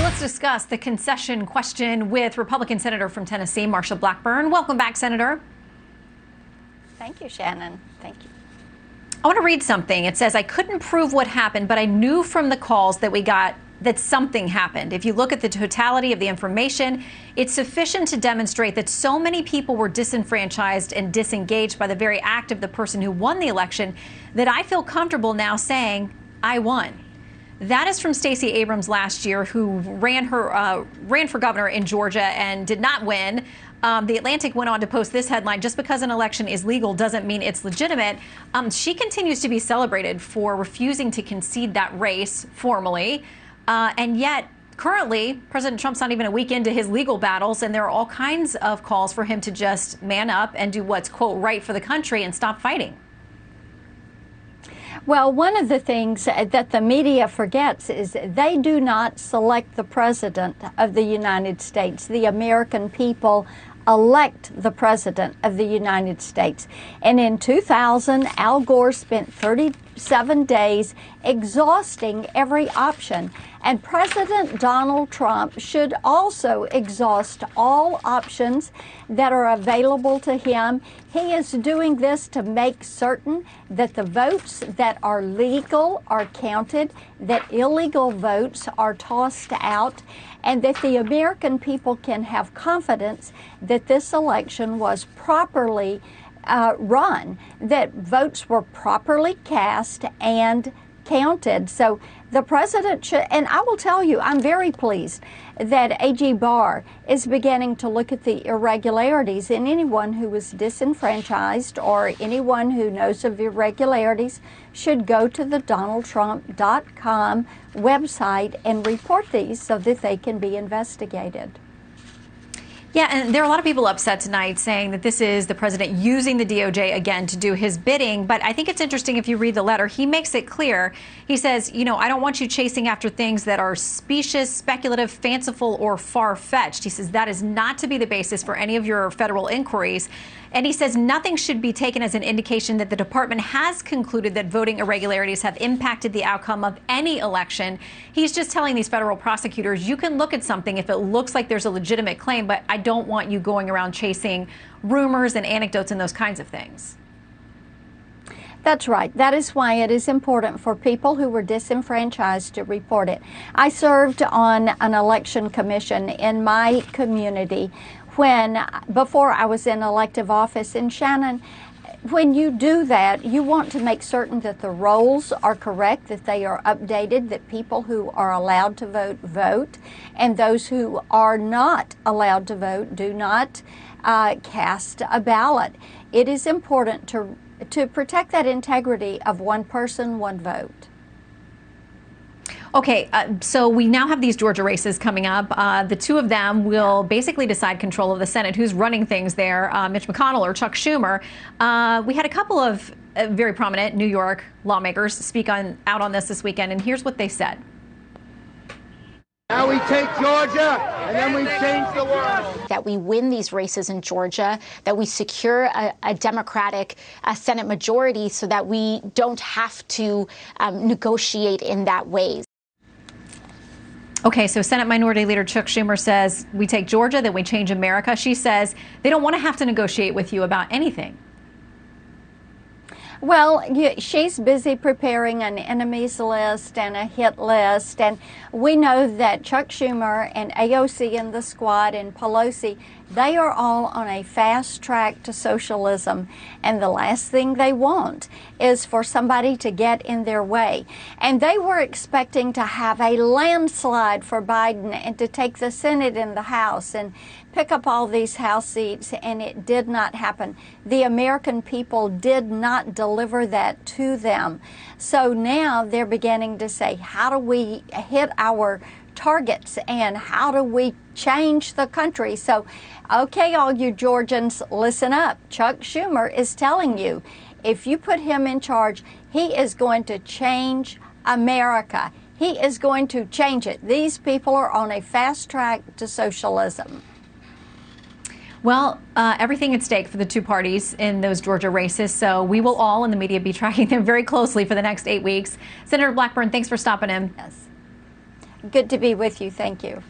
Let's discuss the concession question with Republican Senator from Tennessee, Marsha Blackburn. Welcome back, Senator. Thank you, Shannon. Thank you. I want to read something. It says, I couldn't prove what happened, but I knew from the calls that we got that something happened. If you look at the totality of the information, it's sufficient to demonstrate that so many people were disenfranchised and disengaged by the very act of the person who won the election that I feel comfortable now saying I won. That is from Stacey Abrams last year, who ran for governor in Georgia and did not win. The Atlantic went on to post this headline: just because an election is legal doesn't mean it's legitimate. She continues to be celebrated for refusing to concede that race formally. And yet, currently, President Trump's not even a week into his legal battles, and there are all kinds of calls for him to just man up and do what's, quote, right for the country and stop fighting. Well, one of the things that the media forgets is they do not select the president of the United States. The American people elect the president of the United States. And in 2000, Al Gore spent 37 days exhausting every option. And President Donald Trump should also exhaust all options that are available to him. He is doing this to make certain that the votes that are legal are counted, that illegal votes are tossed out, and that the American people can have confidence that this election was properly run, that votes were properly cast and counted. So the president should, and I will tell you, I'm very pleased that AG Barr is beginning to look at the irregularities, and anyone who was disenfranchised or anyone who knows of irregularities should go to the DonaldTrump.com website and report these so that they can be investigated. Yeah, and there are a lot of people upset tonight saying that this is the president using the DOJ again to do his bidding. But I think it's interesting if you read the letter, he makes it clear. He says, you know, I don't want you chasing after things that are specious, speculative, fanciful, or far-fetched. He says that is not to be the basis for any of your federal inquiries. And he says nothing should be taken as an indication that the department has concluded that voting irregularities have impacted the outcome of any election. He's just telling these federal prosecutors, you can look at something if it looks like there's a legitimate claim, but I don't want you going around chasing rumors and anecdotes and those kinds of things. That's right. That is why it is important for people who were disenfranchised to report it. I served on an election commission in my community before I was in elective office. And Shannon, when you do that, you want to make certain that the rolls are correct, that they are updated, that people who are allowed to vote, vote, and those who are not allowed to vote do not cast a ballot. It is important to protect that integrity of one person, one vote. Okay, so we now have these Georgia races coming up. The two of them will basically decide control of the Senate. Who's running things there, Mitch McConnell or Chuck Schumer? We had a couple of very prominent New York lawmakers speak out on this weekend, and here's what they said. Now we take Georgia, and then we change the world. That we win these races in Georgia, that we secure a Democratic Senate majority so that we don't have to negotiate in that way. Okay, so Senate Minority Leader Chuck Schumer says we take Georgia, then we change America. She says they don't want to have to negotiate with you about anything. Well, she's busy preparing an enemies list and a hit list, and we know that Chuck Schumer and AOC in the squad and Pelosi, they are all on a fast track to socialism, and the last thing they want is for somebody to get in their way. And they were expecting to have a landslide for Biden and to take the Senate and the House and pick up all these House seats, and it did not happen. The American people did not deliver that to them. So now they're beginning to say, how do we hit our targets and how do we change the country? So, okay, all you Georgians, listen up. Chuck Schumer is telling you, if you put him in charge, he is going to change America. He is going to change it. These people are on a fast track to socialism. Well, everything at stake for the two parties in those Georgia races, so we will all in the media be tracking them very closely for the next 8 weeks. Senator Blackburn, thanks for stopping in. Yes. Good to be with you. Thank you.